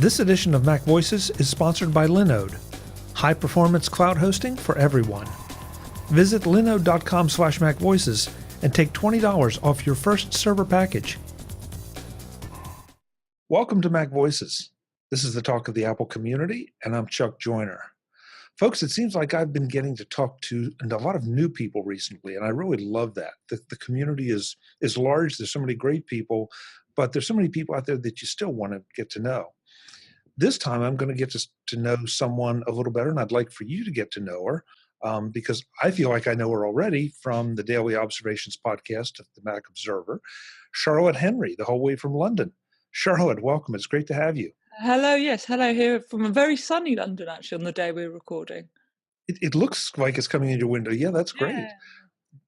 This edition of MacVoices is sponsored by Linode, high-performance cloud hosting for everyone. Visit linode.com/MacVoices and take $20 off your first server package. Welcome to MacVoices. This is the talk of the Apple community, and I'm Chuck Joyner. Folks, it seems like I've been getting to talk to a lot of new people recently, and I really love that. The community is large. There's so many great people, but there's so many people out there that you still want to get to know. This time, I'm going to get to know someone a little better, and I'd like for you to get to know her because I feel like I know her already from the Daily Observations podcast of the Mac Observer, Charlotte Henry, the whole way from London. Charlotte, welcome. It's great to have you. Hello, yes, hello here from a very sunny London, actually, on the day we're recording. It looks like it's coming in your window. Yeah, that's great. Yeah.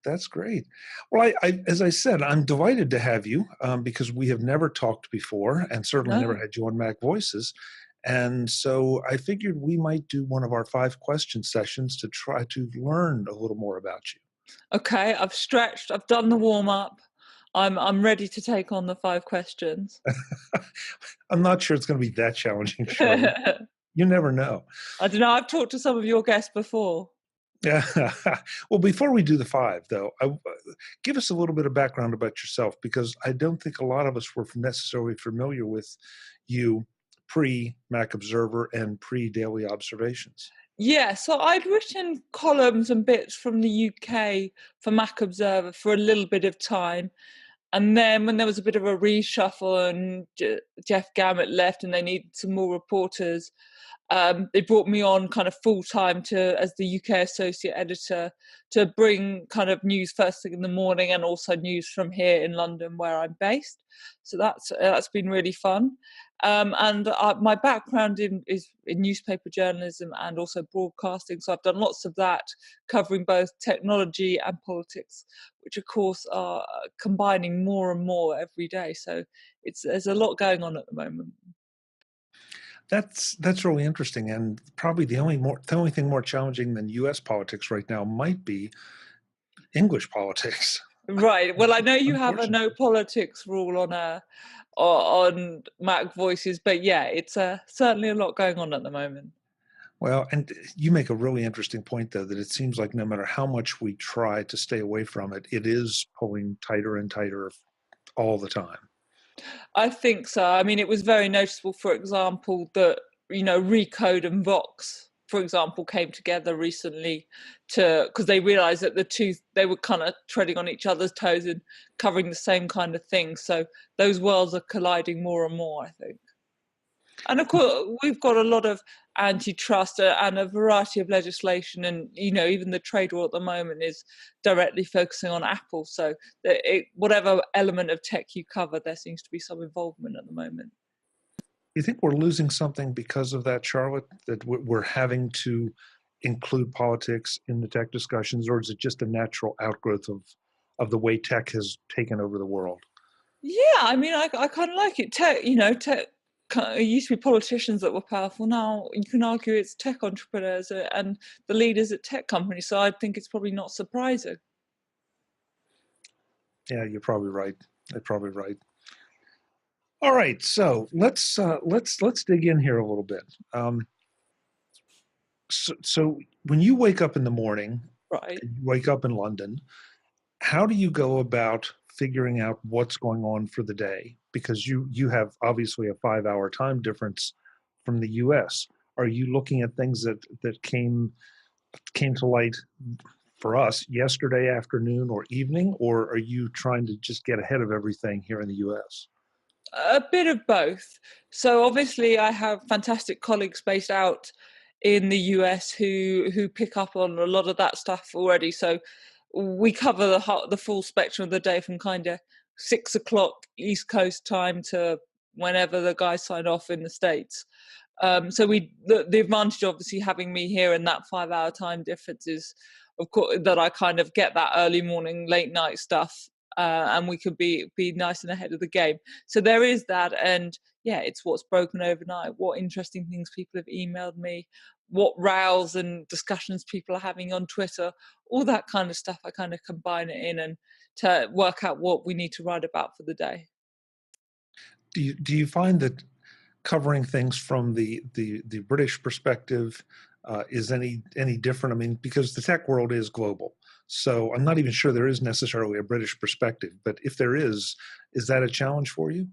That's great. Well, I as I said, I'm delighted to have you because we have never talked before and certainly never had you on MacVoices. And so I figured we might do one of our 5-question sessions to try to learn a little more about you. Okay, I've stretched, I've done the warm-up. I'm ready to take on the 5 questions. I'm not sure it's going to be that challenging, Charlotte. You never know. I don't know, I've talked to some of your guests before. Yeah. Well, before we do the 5, though, give us a little bit of background about yourself, because I don't think a lot of us were necessarily familiar with you pre-Mac Observer and pre-Daily Observations. Yeah, so I'd written columns and bits from the UK for Mac Observer for a little bit of time. And then when there was a bit of a reshuffle and Jeff Gamet left and they needed some more reporters, they brought me on kind of full-time as the UK associate editor to bring kind of news first thing in the morning and also news from here in London where I'm based. So that's been really fun. And my background is in newspaper journalism and also broadcasting. So I've done lots of that, covering both technology and politics, which of course are combining more and more every day. So there's a lot going on at the moment. That's really interesting, and probably the only thing more challenging than U.S. politics right now might be English politics. Right. Well, I know you have a no politics rule on MacVoices, but yeah, it's certainly a lot going on at the moment. Well, and you make a really interesting point, though, that it seems like no matter how much we try to stay away from it, it is pulling tighter and tighter all the time. I think so. I mean, it was very noticeable, for example, that, Recode and Vox, for example, came together recently because they realized that they were kind of treading on each other's toes and covering the same kind of thing. So those worlds are colliding more and more, I think. And of course, we've got a lot of antitrust and a variety of legislation, and even the trade war at the moment is directly focusing on Apple. So whatever element of tech you cover, there seems to be some involvement at the moment. You think we're losing something because of that, Charlotte? That we're having to include politics in the tech discussions, or is it just a natural outgrowth of the way tech has taken over the world? Yeah, I mean, I kind of like it. Tech, tech. It used to be politicians that were powerful. Now you can argue it's tech entrepreneurs and the leaders at tech companies. So I think it's probably not surprising. Yeah, you're probably right. You're probably right. All right, so let's dig in here a little bit. So when you wake up in the morning, right? You wake up in London, how do you go about figuring out what's going on for the day? Because you have obviously a 5-hour time difference from the U.S. Are you looking at things that came to light for us yesterday afternoon or evening, or are you trying to just get ahead of everything here in the U.S.? A bit of both. So obviously I have fantastic colleagues based out in the US who pick up on a lot of that stuff already. So we cover the full spectrum of the day from kind of 6 o'clock East Coast time to whenever the guys sign off in the States. So the advantage, obviously, having me here and that 5-hour time difference is, of course, that I kind of get that early morning, late night stuff, and we could be nice and ahead of the game. So there is that, and yeah, it's what's broken overnight, what interesting things people have emailed me, what rows and discussions people are having on Twitter, all that kind of stuff. I kind of combine it in and to work out what we need to write about for the day. Do you find that covering things from the British perspective is any different? I mean, because the tech world is global, so I'm not even sure there is necessarily a British perspective. But if there is that a challenge for you?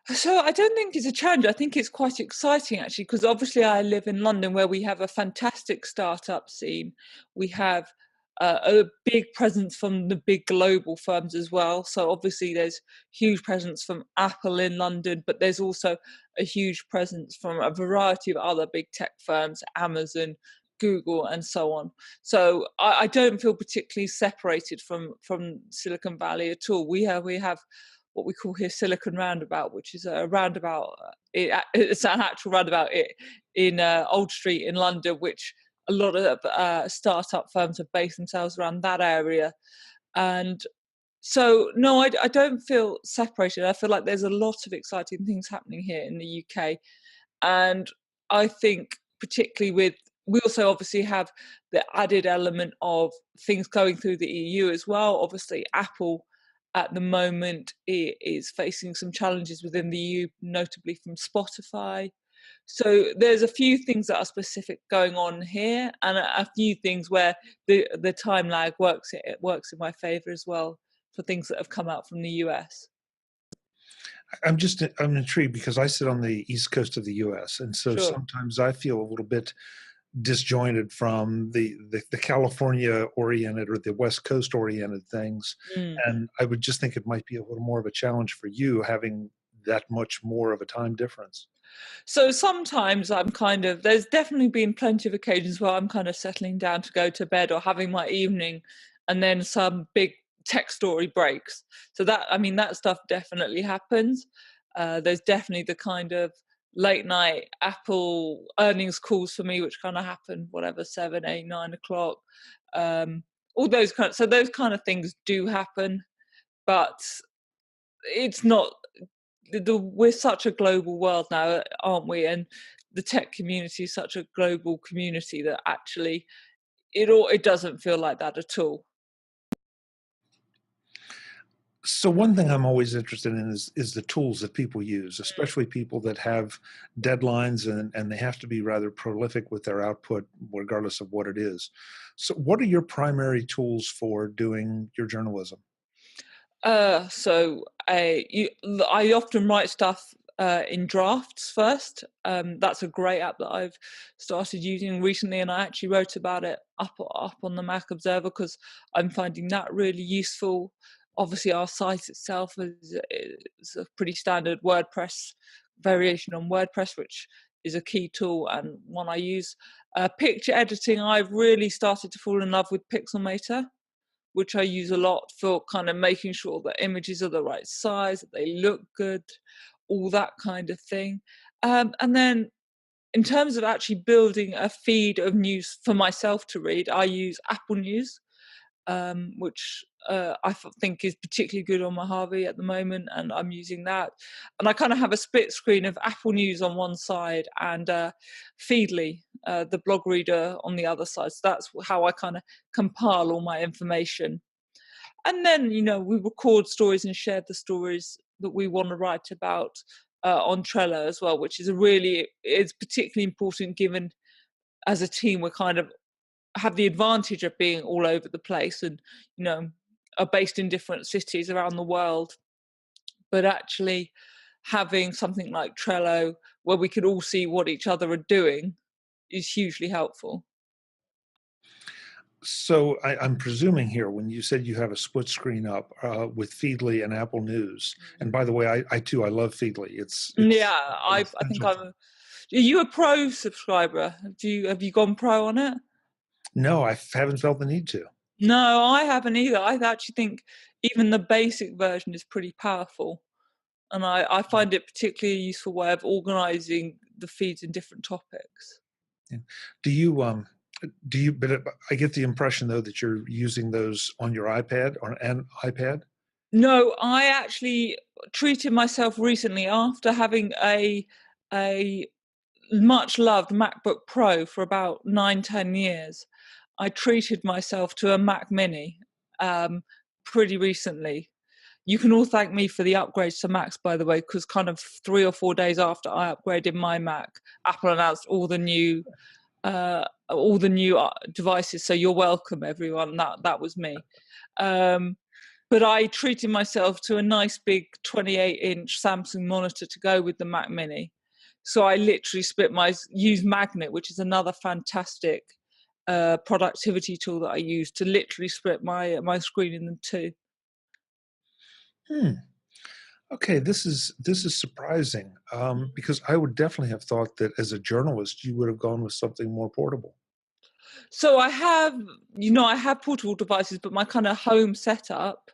So I don't think it's a challenge. I think it's quite exciting actually, because obviously I live in London where we have a fantastic startup scene. We have a big presence from the big global firms as well. So obviously there's huge presence from Apple in London, but there's also a huge presence from a variety of other big tech firms, Amazon, Google, and so on. So I don't feel particularly separated from Silicon Valley at all. We have what we call here Silicon Roundabout, which is a roundabout. It's an actual roundabout in Old Street in London, which a lot of startup firms have based themselves around that area. And so, no, I don't feel separated. I feel like there's a lot of exciting things happening here in the UK. And I think, particularly we also obviously have the added element of things going through the EU as well. Obviously, Apple at the moment is facing some challenges within the EU, notably from Spotify. So there's a few things that are specific going on here, and a few things where the time lag works in my favour as well for things that have come out from the US. I'm intrigued because I sit on the east coast of the U.S., and so Sure. sometimes I feel a little bit disjointed from the California oriented or the West Coast oriented things. Mm. And I would just think it might be a little more of a challenge for you having that much more of a time difference. So sometimes there's definitely been plenty of occasions where I'm kind of settling down to go to bed or having my evening, and then some big tech story breaks. So that stuff definitely happens. There's definitely the kind of late night Apple earnings calls for me, which kind of happen, whatever, 7, 8, 9 o'clock. Um, so those kind of things do happen, but it's not we're such a global world now, aren't we? And the tech community is such a global community that actually it doesn't feel like that at all. So one thing I'm always interested in is the tools that people use, especially people that have deadlines and they have to be rather prolific with their output, regardless of what it is. So what are your primary tools for doing your journalism? I often write stuff in drafts first. That's a great app that I've started using recently, and I actually wrote about it up on the Mac Observer because I'm finding that really useful. Obviously, our site itself is a pretty standard WordPress variation on WordPress, which is a key tool and one I use. Picture editing, I've really started to fall in love with Pixelmator, which I use a lot for kind of making sure that images are the right size, that they look good, all that kind of thing. And then in terms of actually building a feed of news for myself to read, I use Apple News, which think is particularly good on Mojave at the moment, and I'm using that. And I kind of have a split screen of Apple News on one side and Feedly, the blog reader, on the other side. So that's how I kind of compile all my information. And then, we record stories and share the stories that we want to write about on Trello as well, which is particularly important given as a team we're kind of have the advantage of being all over the place and are based in different cities around the world, but actually having something like Trello where we could all see what each other are doing is hugely helpful. So I'm presuming here when you said you have a split screen up with Feedly and Apple News, and by the way, I too I love Feedly. Yeah, It's I think essential. are you a pro subscriber? Have you gone pro on it? No, I haven't felt the need to. No, I haven't either. I actually think even the basic version is pretty powerful. And I find it particularly a useful way of organizing the feeds in different topics. Yeah. Do you do you? But I get the impression though that you're using those on your iPad or an iPad. No, I actually treated myself recently after having a much loved MacBook Pro for about 9, 10 years. I treated myself to a Mac Mini pretty recently. you can all thank me for the upgrades to Macs, by the way, because kind of 3 or 4 days after I upgraded my Mac, Apple announced all the new devices. So you're welcome, everyone. That was me. But I treated myself to a nice big 28-inch Samsung monitor to go with the Mac Mini. So I literally use Magnet, which is another fantastic productivity tool that I use to literally split my screen in two. Okay, this is surprising because I would definitely have thought that as a journalist you would have gone with something more portable. So I have portable devices, but my kind of home setup,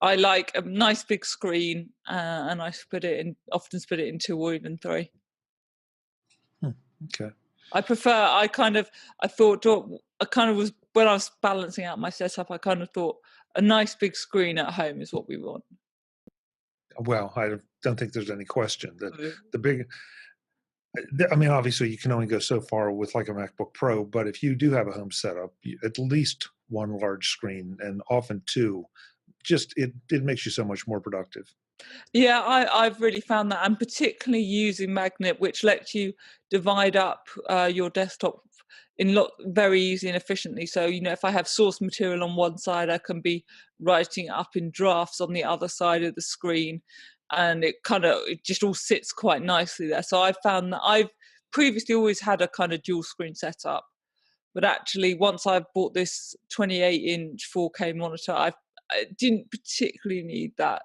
I like a nice big screen, and I often split it in 2 or even 3. Okay. I thought when I was balancing out my setup, I kind of thought a nice big screen at home is what we want. Well, I don't think there's any question that the big. I mean, obviously, you can only go so far with like a MacBook Pro, but if you do have a home setup, at least one large screen and often two, just it makes you so much more productive. Yeah, I've really found that, and particularly using Magnet, which lets you divide up your desktop very easy and efficiently. So, if I have source material on one side, I can be writing it up in drafts on the other side of the screen, and it just all sits quite nicely there. So I've found that I've previously always had a kind of dual screen setup, but actually once I've bought this 28-inch 4K monitor, I didn't particularly need that.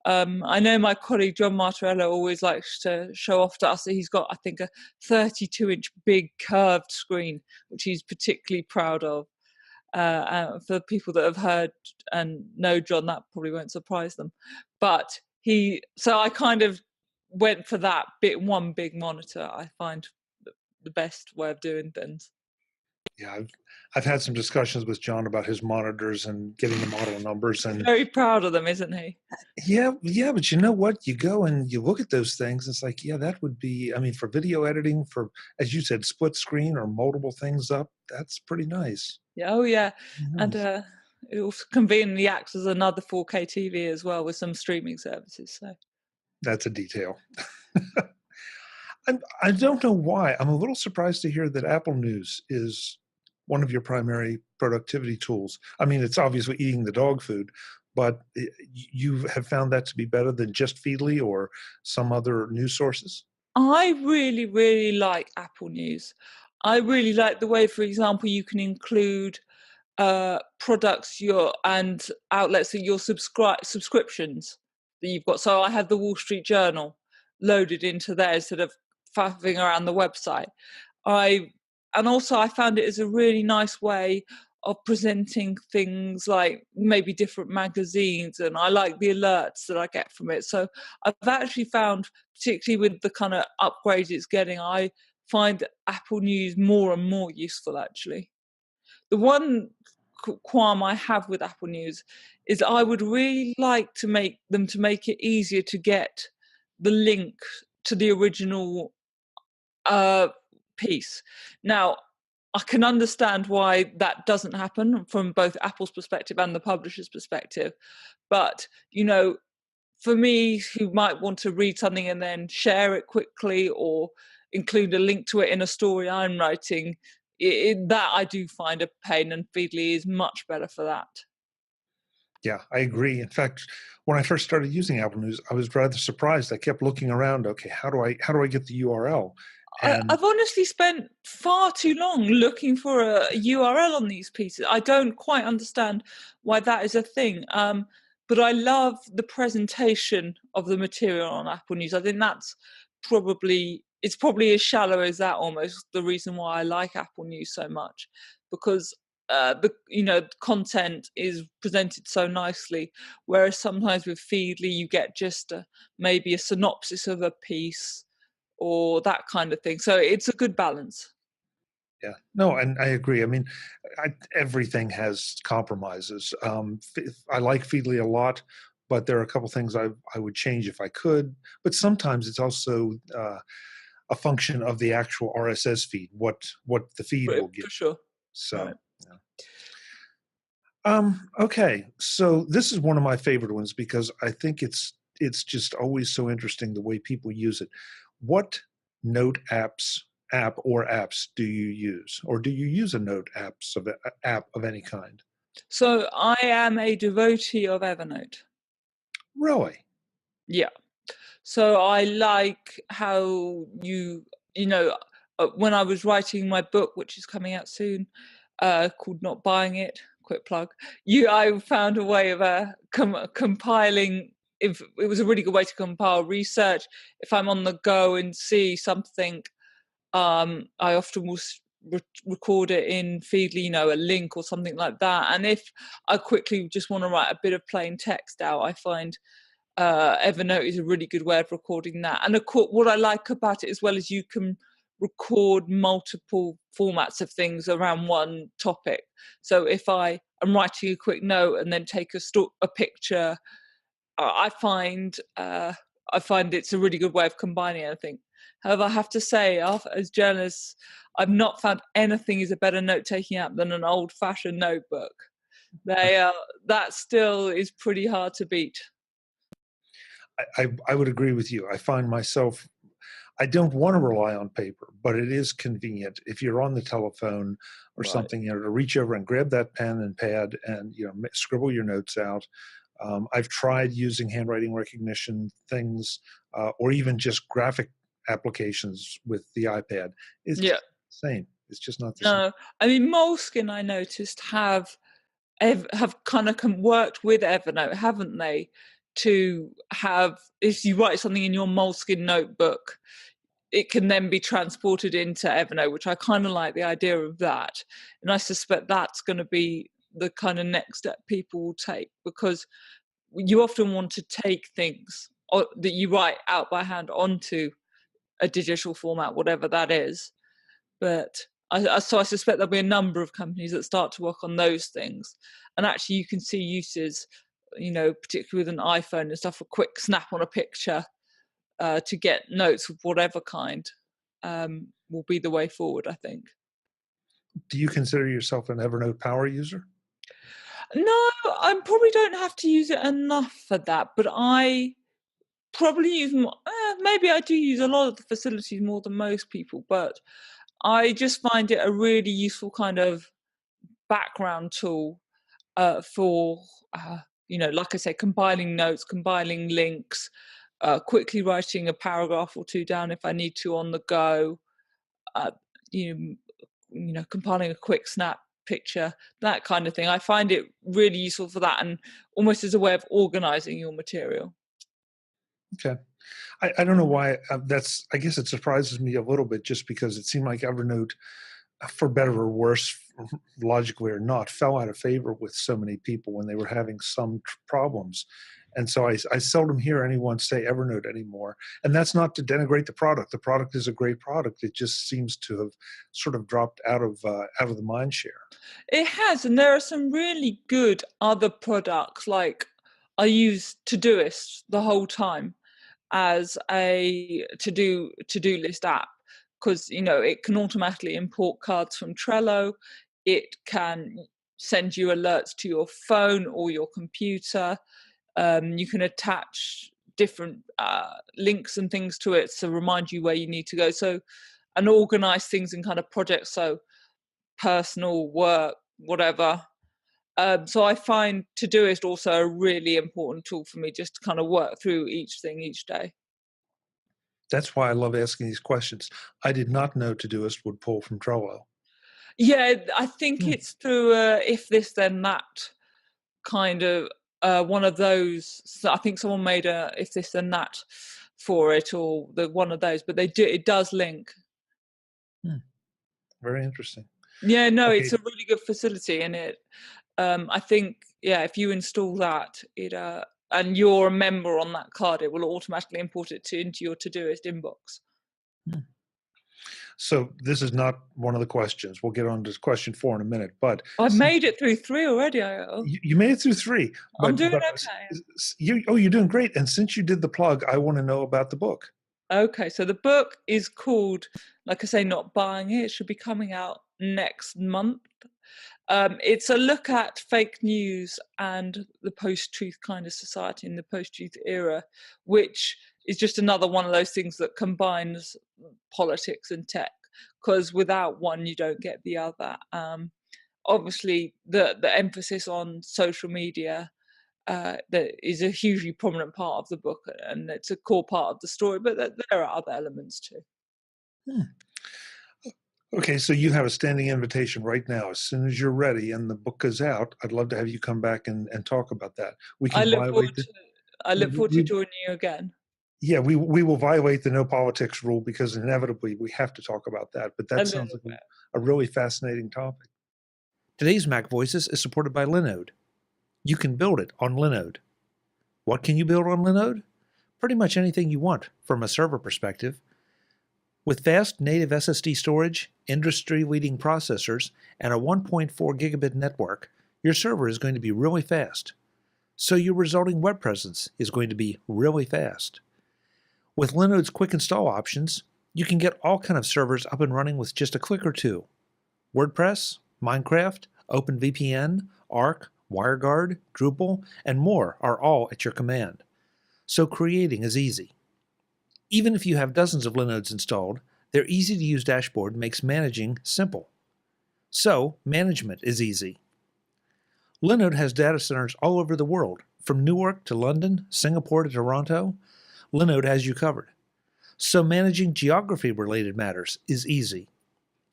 I know my colleague John Martorello always likes to show off to us that he's got, I think, a 32-inch big curved screen, which he's particularly proud of. For people that have heard and know John, that probably won't surprise them. But so I kind of went for that one big monitor. I find the best way of doing things. Yeah, I've had some discussions with John about his monitors and getting the model numbers, and Very proud of them, isn't he? yeah, but you know what? You go and you look at those things. It's like, yeah, that would be. I mean, for video editing, for as you said, split screen or multiple things up, that's pretty nice. Yeah, oh yeah, and Nice. it also conveniently acts as another 4K TV as well with some streaming services. So That's a detail. I don't know why. I'm a little surprised to hear that Apple News is one of your primary productivity tools. I mean, it's obviously eating the dog food, but you have found that to be better than just Feedly or some other news sources? I really, really like Apple News. I really like the way, for example, you can include products and outlets that your subscriptions that you've got. So I have the Wall Street Journal loaded into there instead of faffing around the website. And also I found it as a really nice way of presenting things like maybe different magazines, and I like the alerts that I get from it. So I've actually found, particularly with the kind of upgrades it's getting, I find Apple News more and more useful actually. The one qualm I have with Apple News is I would really like to make it easier to get the link to the original piece. Now, I can understand why that doesn't happen from both Apple's perspective and the publisher's perspective. But, for me, who might want to read something and then share it quickly or include a link to it in a story I'm writing, that I do find a pain, and Feedly is much better for that. Yeah, I agree. In fact, when I first started using Apple News, I was rather surprised. I kept looking around. Okay, how do I get the URL? And I've honestly spent far too long looking for a URL on these pieces. I don't quite understand why that is a thing. But I love the presentation of the material on Apple News. I think it's probably as shallow as that almost, the reason why I like Apple News so much, because the content is presented so nicely, whereas sometimes with Feedly you get just maybe a synopsis of a piece or that kind of thing. So it's a good balance. yeah, no, and I agree. I mean, everything has compromises. I like Feedly a lot, but there are a couple things I would change if I could. But sometimes it's also a function of the actual RSS feed, what the feed will give. For sure. So, Right. yeah. Okay, so this is one of my favorite ones because I think it's just always so interesting the way people use it. What note app or apps do you use, or do you use a note app of any kind? So I am a devotee of Evernote. Really? Yeah. So I like how you know, when I was writing my book, which is coming out soon, called Not Buying It, quick plug, I found a way of compiling. If it was a really good way to compile research, if I'm on the go and see something, I often will record it in Feedly, a link or something like that. And if I quickly just want to write a bit of plain text out, I find Evernote is a really good way of recording that. And of course, what I like about it as well is you can record multiple formats of things around one topic. So if I am writing a quick note and then take a picture, I find it's a really good way of combining anything. However, I have to say, as journalists, I've not found anything is a better note-taking app than an old-fashioned notebook. That still is pretty hard to beat. I would agree with you. I find myself, I don't want to rely on paper, but it is convenient if you're on the telephone or Right. something, to reach over and grab that pen and pad and scribble your notes out. I've tried using handwriting recognition things, or even just graphic applications with the iPad. It's Yeah. just not the same. It's just not the same. No, I mean Moleskin. I noticed have kind of worked with Evernote, haven't they? To have, if you write something in your Moleskin notebook, it can then be transported into Evernote, which I kind of like the idea of that. And I suspect that's going to be the kind of next step people will take, because you often want to take things that you write out by hand onto a digital format, whatever that is. But so I suspect there'll be a number of companies that start to work on those things. And actually, you can see uses, particularly with an iPhone and stuff, a quick snap on a picture to get notes of whatever kind will be the way forward, I think. Do you consider yourself an Evernote power user? No, I probably don't have to use it enough for that, but I probably use more. Maybe I do use a lot of the facilities more than most people, but I just find it a really useful kind of background tool for, like I say, compiling notes, compiling links, quickly writing a paragraph or two down if I need to on the go, uh, you, compiling a quick snap picture, that kind of thing. I find it really useful for that, and almost as a way of organizing your material. Okay. I don't know why I guess it surprises me a little bit just because it seemed like Evernote, for better or worse, logically or not, fell out of favor with so many people when they were having some problems. And so I seldom hear anyone say Evernote anymore. And that's not to denigrate the product. The product is a great product. It just seems to have sort of dropped out of the mind share. It has, and there are some really good other products. Like I use Todoist the whole time as a to-do list app, because it can automatically import cards from Trello. It can send you alerts to your phone or your computer. You can attach different links and things to it to remind you where you need to go. So, and organize things in kind of projects. So personal, work, whatever. So I find Todoist also a really important tool for me, just to kind of work through each thing each day. That's why I love asking these questions. I did not know Todoist would pull from Trello. Yeah, I think Hmm. it's through if this then that kind of one of those. So I think someone made a if this then that for it, or the one of those, but it does link. Hmm. Very interesting. Yeah, no, Okay. it's a really good facility, and I think, yeah, if you install that, and you're a member on that card, it will automatically import it into your Todoist inbox. Hmm. So this is not one of the questions. We'll get on to question 4 in a minute. But I've since made it through 3 already. you made it through 3, I'm but doing okay. you're doing great. And since you did the plug, I want to know about the book. Okay, so the book is called, like I say, Not Buying It. It should be coming out next month. It's a look at fake news and the post-truth kind of society in the post-truth era, which is just another one of those things that combines politics and tech, because without one, you don't get the other. Obviously, the emphasis on social media that is a hugely prominent part of the book, and it's a core part of the story, but there are other elements too. Hmm. Okay, so you have a standing invitation right now. As soon as you're ready and the book is out, I'd love to have you come back and talk about that. We I can look forward violate the, to I look forward to joining you again. yeah, we will violate the no politics rule because inevitably we have to talk about that. But A that sounds little like bit. a really fascinating topic. Today's Mac Voices is supported by Linode. You can build it on Linode. What can you build on Linode? Pretty much anything you want from a server perspective. With fast native SSD storage, industry-leading processors, and a 1.4 gigabit network, your server is going to be really fast. So your resulting web presence is going to be really fast. With Linode's quick install options, you can get all kinds of servers up and running with just a click or two. WordPress, Minecraft, OpenVPN, Arc, WireGuard, Drupal, and more are all at your command. So creating is easy. Even if you have dozens of Linodes installed, their easy-to-use dashboard makes managing simple. So, management is easy. Linode has data centers all over the world, from Newark to London, Singapore to Toronto. Linode has you covered. So managing geography-related matters is easy.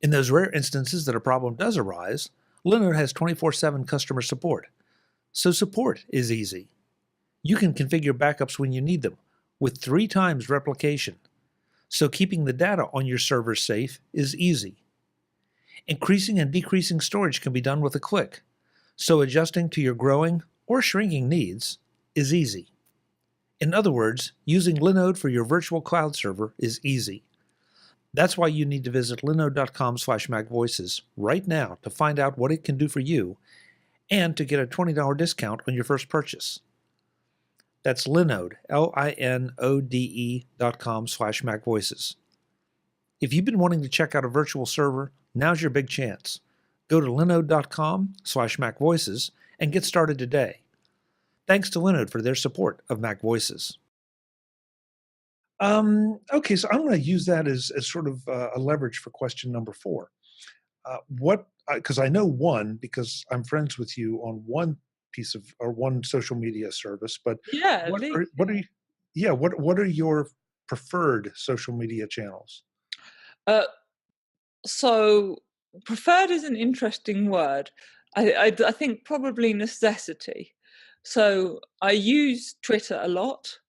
In those rare instances that a problem does arise, Linode has 24/7 customer support. So support is easy. You can configure backups when you need them, with 3 times replication. So keeping the data on your server safe is easy. Increasing and decreasing storage can be done with a click, so adjusting to your growing or shrinking needs is easy. In other words, using Linode for your virtual cloud server is easy. That's why you need to visit linode.com/MacVoices right now to find out what it can do for you and to get a $20 discount on your first purchase. That's Linode, linode.com/MacVoices. If you've been wanting to check out a virtual server, now's your big chance. Go to linode.com/MacVoices and get started today. Thanks to Linode for their support of Mac Voices. Okay, so I'm going to use that as sort of a leverage for question number 4. Because I know one, because I'm friends with you on one piece of or one social media service, but Yeah, what are what are your preferred social media channels? uh, so preferred is an interesting word. I think probably necessity. So I use Twitter a lot,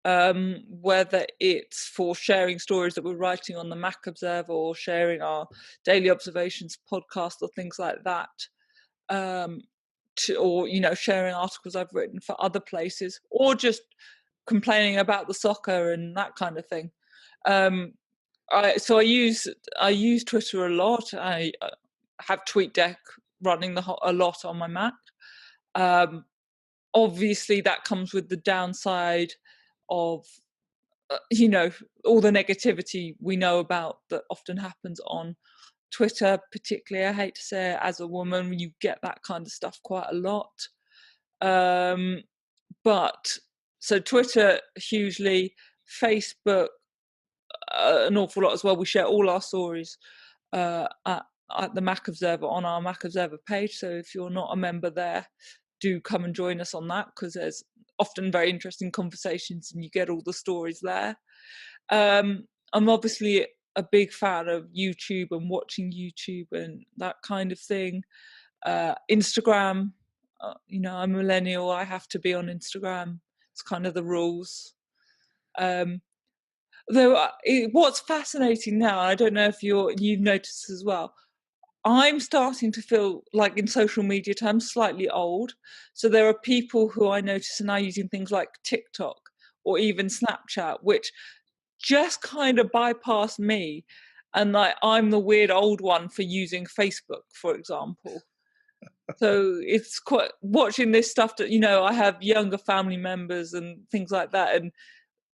whether it's for sharing stories that we're writing on the Mac Observer or sharing our daily observations podcast or things like that, or sharing articles I've written for other places, or just complaining about the soccer and that kind of thing. So I use Twitter a lot. I have TweetDeck running a lot on my Mac. Obviously, that comes with the downside of all the negativity we know about that often happens on Twitter. Particularly, I hate to say it, as a woman, you get that kind of stuff quite a lot. But so Twitter hugely, Facebook an awful lot as well. We share all our stories at the Mac Observer on our Mac Observer page. So if you're not a member there, do come and join us on that, because there's often very interesting conversations and you get all the stories there. I'm obviously a big fan of YouTube and watching YouTube and that kind of thing. Instagram, I'm a millennial. I have to be on Instagram. It's kind of the rules. Though what's fascinating now, I don't know if you've noticed as well, I'm starting to feel like, in social media terms, slightly old. So there are people who I notice are now using things like TikTok or even Snapchat, which just kind of bypass me. And like, I'm the weird old one for using Facebook, for example. So it's quite watching this stuff that, I have younger family members and things like that. And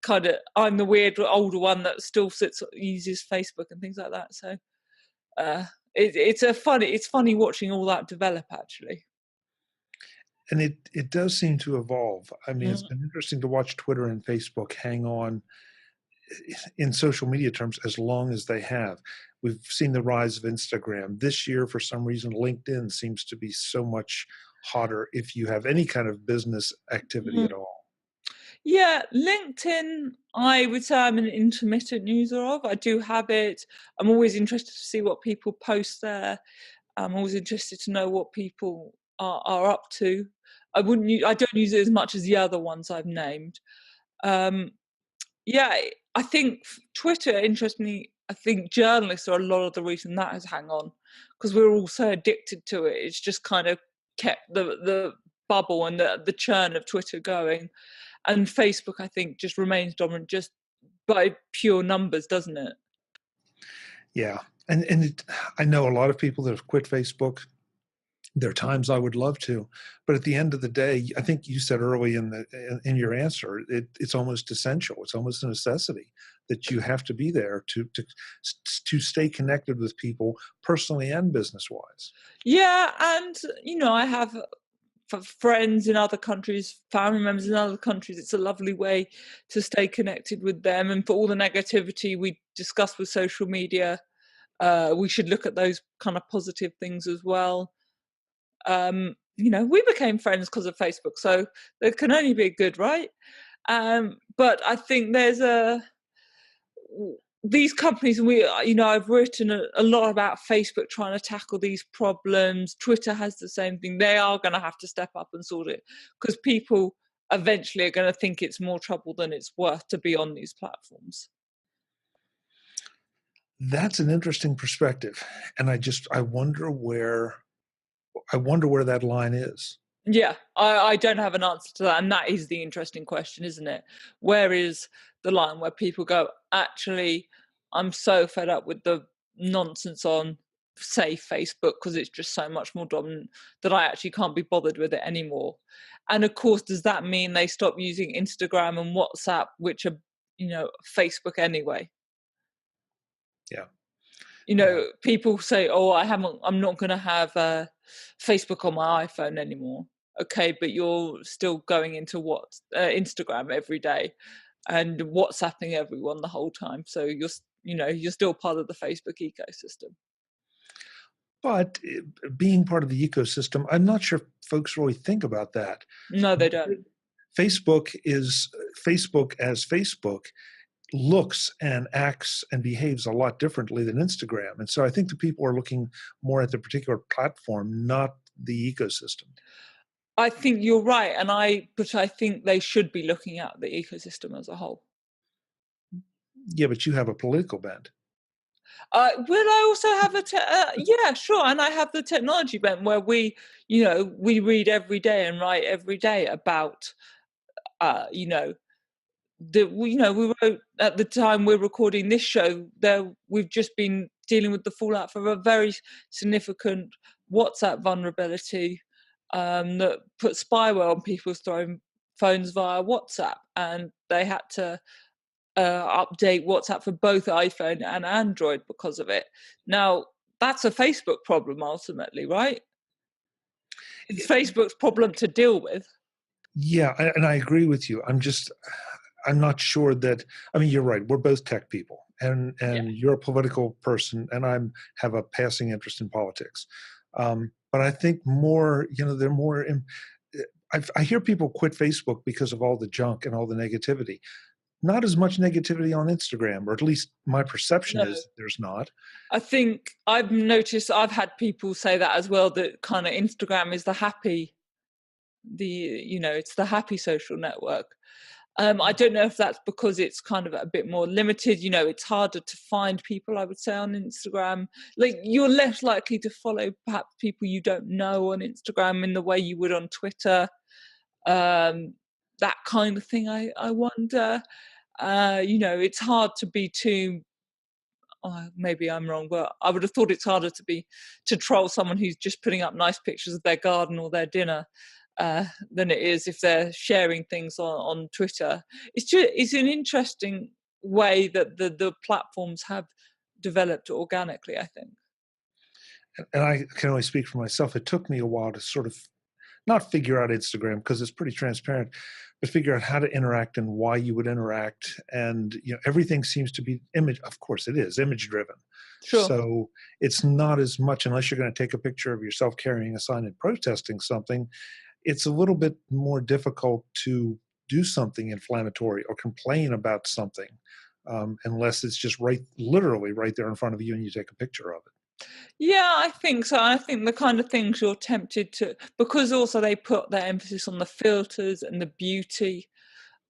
kind of, I'm the weird older one that still uses Facebook and things like that. So It's funny watching all that develop, actually. And it does seem to evolve. I mean, it's Mm. been interesting to watch Twitter and Facebook hang on in social media terms as long as they have. We've seen the rise of Instagram. This year, for some reason, LinkedIn seems to be so much hotter if you have any kind of business activity Mm. at all. Yeah, LinkedIn, I would say I'm an intermittent user of. I do have it. I'm always interested to see what people post there. I'm always interested to know what people are up to. I don't use it as much as the other ones I've named. Um, yeah, I think Twitter, interestingly, I think journalists are a lot of the reason that has hang on, because we're all so addicted to it. It's just kind of kept the bubble and the churn of Twitter going. And Facebook, I think, just remains dominant just by pure numbers, doesn't it? Yeah. And I know a lot of people that have quit Facebook. There are times I would love to, but at the end of the day, I think you said early in your answer, it's almost essential. It's almost a necessity that you have to be there to stay connected with people personally and business wise. Yeah, and I have friends in other countries, family members in other countries. It's a lovely way to stay connected with them. And for all the negativity we discuss with social media, we should look at those kind of positive things as well. We became friends because of Facebook, so there can only be good, right? But I think there's these companies, and I've written a lot about Facebook trying to tackle these problems. Twitter has the same thing. They are going to have to step up and sort it, because people eventually are going to think it's more trouble than it's worth to be on these platforms. That's an interesting perspective, and I wonder where that line is. Yeah, I don't have an answer to that, and that is the interesting question, isn't it? Where is the line where people go, actually, I'm so fed up with the nonsense on, say, Facebook, because it's just so much more dominant that I actually can't be bothered with it anymore. And of course, does that mean they stop using Instagram and WhatsApp, which are, Facebook anyway? Yeah. Yeah. People say, "Oh, I'm not going to have Facebook on my iPhone anymore." Okay, but you're still going into Instagram every day and WhatsApping everyone the whole time. So you're still part of the Facebook ecosystem. But being part of the ecosystem, I'm not sure folks really think about that. No, they don't. Facebook is Facebook as Facebook looks and acts and behaves a lot differently than Instagram. And so I think the people are looking more at the particular platform, not the ecosystem. I think you're right, but I think they should be looking at the ecosystem as a whole. Yeah, but you have a political bent. Will I also have yeah, sure, and I have the technology bent where we read every day and write every day about, uh, you know, we wrote at the time we're recording this show. We've just been dealing with the fallout for a very significant WhatsApp vulnerability that put spyware on people's phones via WhatsApp, and they had to update WhatsApp for both iPhone and Android because of it. Now, that's a Facebook problem ultimately, right? It's Facebook's problem to deal with. Yeah, and I agree with you. I'm not sure that. I mean, you're right. We're both tech people, Yeah. and you're a political person, and have a passing interest in politics. But I think more, they're more. I hear people quit Facebook because of all the junk and all the negativity. Not as much negativity on Instagram, or at least my perception No. is that there's not. I think I've noticed, I've had people say that as well, that kind of Instagram is it's the happy social network. I don't know if that's because it's kind of a bit more limited. It's harder to find people, I would say, on Instagram. Like, you're less likely to follow perhaps people you don't know on Instagram in the way you would on Twitter. That kind of thing, I wonder. It's hard to be too, maybe I'm wrong, but I would have thought it's harder to troll someone who's just putting up nice pictures of their garden or their dinner than it is if they're sharing things on Twitter. It's an interesting way that the platforms have developed organically, I think. and I can only speak for myself. It took me a while to sort of not figure out Instagram because it's pretty transparent, but figure out how to interact and why you would interact. And everything seems to be image. Of course, it is image driven. Sure. So it's not as much unless you're going to take a picture of yourself carrying a sign and protesting something. It's a little bit more difficult to do something inflammatory or complain about something unless it's just literally right there in front of you and you take a picture of it. Yeah, I think so. I think the kind of things you're tempted to, because also they put their emphasis on the filters and the beauty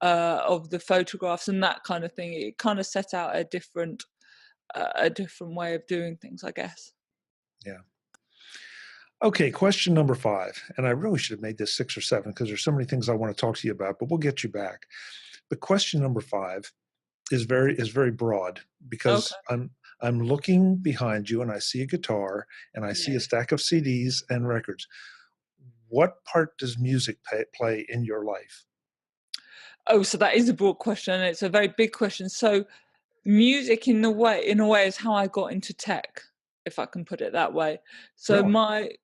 of the photographs and that kind of thing. It kind of set out a different way of doing things, I guess. Yeah. Okay, question number 5, and I really should have made this 6 or 7 because there's so many things I want to talk to you about, but we'll get you back. But question number 5 is very broad because Okay. I'm looking behind you and I see a guitar and I see a Yes. stack of CDs and records. What part does music play in your life? Oh, so that is a broad question. It's a very big question. So music in a way is how I got into tech, if I can put it that way. So Really?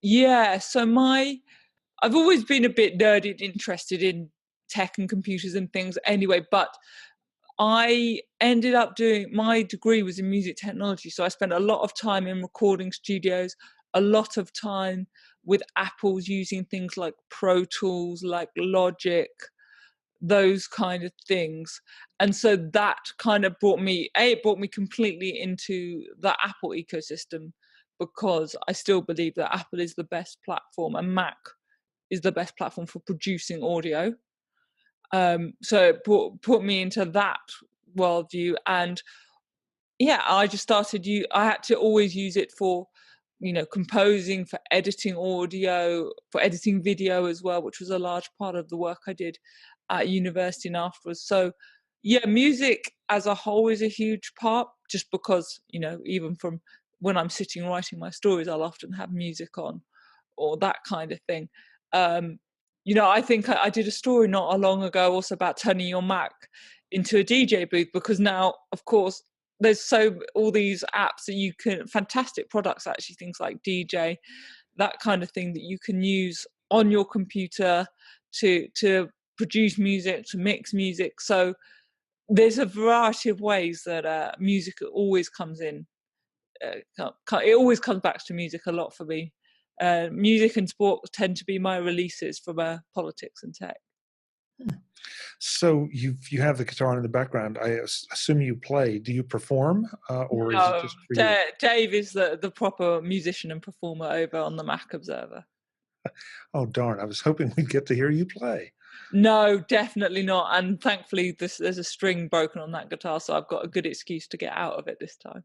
I've always been a bit nerdy and interested in tech and computers and things anyway, but I ended up doing my degree was in music technology. So I spent a lot of time in recording studios, a lot of time with Apple's using things like Pro Tools, like Logic, those kind of things. And so that kind of it brought me completely into the Apple ecosystem because I still believe that Apple is the best platform and Mac is the best platform for producing audio. So it put me into that worldview. And yeah, I just I had to always use it for, composing, for editing audio, for editing video as well, which was a large part of the work I did at university and afterwards. So yeah, music as a whole is a huge part just because, even from when I'm sitting writing my stories, I'll often have music on or that kind of thing. Um, I think I did a story not long ago also about turning your Mac into a DJ booth because now, of course, there's all these apps that you can fantastic products actually, things like DJ, that kind of thing that you can use on your computer to produce music, to mix music. So there's a variety of ways that music always comes in. It always comes back to music a lot for me. Music and sport tend to be my releases from politics and tech. So you have the guitar in the background. I assume you play. Do you perform, or is it No, just for you? Dave is the proper musician and performer over on the Mac Observer. Oh darn! I was hoping we'd get to hear you play. No, definitely not. And thankfully, there's a string broken on that guitar, so I've got a good excuse to get out of it this time.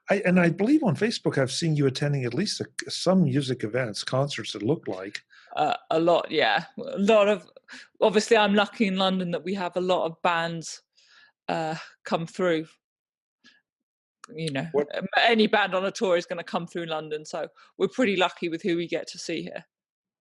I believe on Facebook I've seen you attending at least some music events, concerts. It looked like. A lot, yeah. A lot of obviously, I'm lucky in London that we have a lot of bands come through. What? Any band on a tour is going to come through London, so we're pretty lucky with who we get to see here.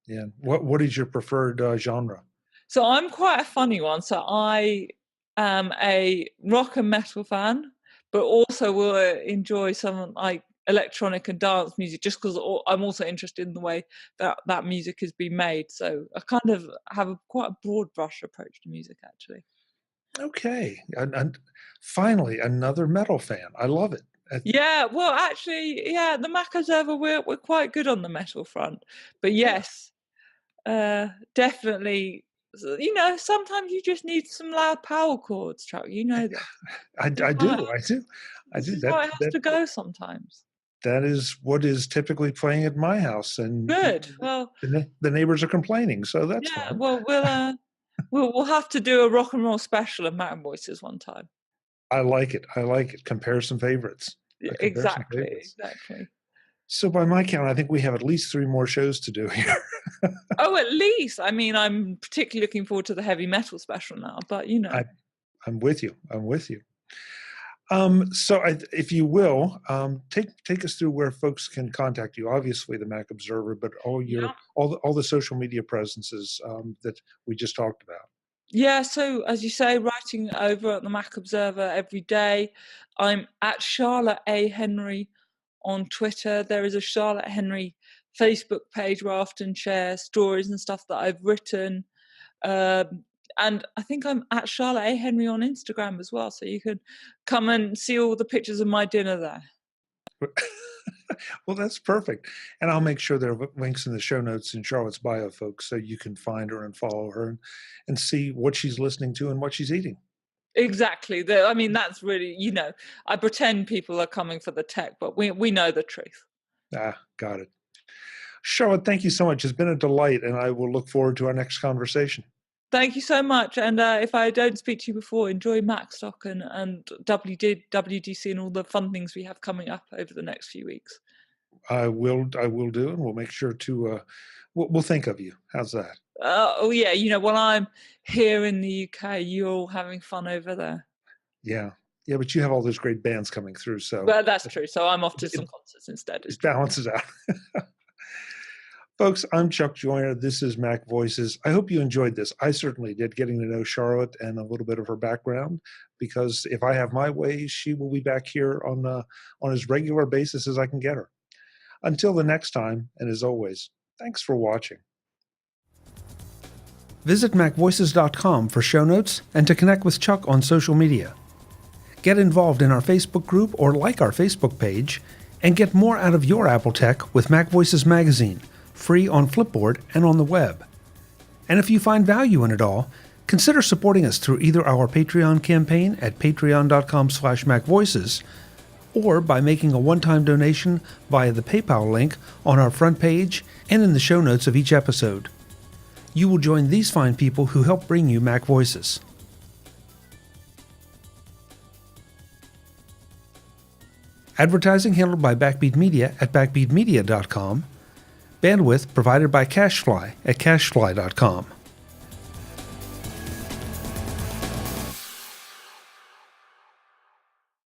Yeah. What is your preferred genre? So I'm quite a funny one. So I am a rock and metal fan, but also will enjoy some like electronic and dance music just because I'm also interested in the way that music has been made. So I kind of have quite a broad brush approach to music, actually. Okay, and finally another metal fan. I love it. Yeah, well, actually, yeah, the Mac Observer, we're quite good on the metal front, but Yeah, yes, definitely. Sometimes you just need some loud power chords, Chuck. You know this. I do. I This do. is how it has to go sometimes. That is what is typically playing at my house, and Good. Well, the neighbors are complaining, so that's yeah. fun. Well, we'll have to do a rock and roll special of MacVoices one time. I like it. I like it. Compare some favorites. Yeah, Compare some exactly. favorites. Exactly. So by my count, I think we have at least 3 more shows to do here. Oh, at least. I mean, I'm particularly looking forward to the heavy metal special now. But I, I'm with you. I'm with you. So if you will, take us through where folks can contact you. Obviously, the Mac Observer, but yeah. all the social media presences that we just talked about. Yeah, so as you say, writing over at the Mac Observer every day. I'm at Charlotte A. Henry on Twitter. There is a Charlotte Henry Facebook page where I often share stories and stuff that I've written. And I think I'm at Charlotte A. Henry on Instagram as well. So you can come and see all the pictures of my dinner there. Well, that's perfect. And I'll make sure there are links in the show notes in Charlotte's bio, folks, so you can find her and follow her and see what she's listening to and what she's eating. Exactly. That's really, I pretend people are coming for the tech, but we know the truth. Got it. Charlotte, thank you so much. It's been a delight, and I will look forward to our next conversation. Thank you so much. And if I don't speak to you before, enjoy MacStock and WWDC and all the fun things we have coming up over the next few weeks. I will do, and we'll make sure to, we'll think of you. How's that? When I'm here in the UK, you're all having fun over there. Yeah, but you have all those great bands coming through, so. Well, that's true. So I'm off to some concerts instead. It balances out. Folks, I'm Chuck Joyner. This is MacVoices. I hope you enjoyed this. I certainly did, getting to know Charlotte and a little bit of her background, because if I have my way, she will be back here on as regular basis as I can get her. Until the next time, and as always, thanks for watching. Visit MacVoices.com for show notes and to connect with Chuck on social media. Get involved in our Facebook group or like our Facebook page, and get more out of your Apple tech with MacVoices Magazine, free on Flipboard and on the web. And if you find value in it all, consider supporting us through either our Patreon campaign at patreon.com/MacVoices or by making a one-time donation via the PayPal link on our front page and in the show notes of each episode. You will join these fine people who help bring you MacVoices. Advertising handled by Backbeat Media at backbeatmedia.com. Bandwidth provided by CacheFly at cachefly.com.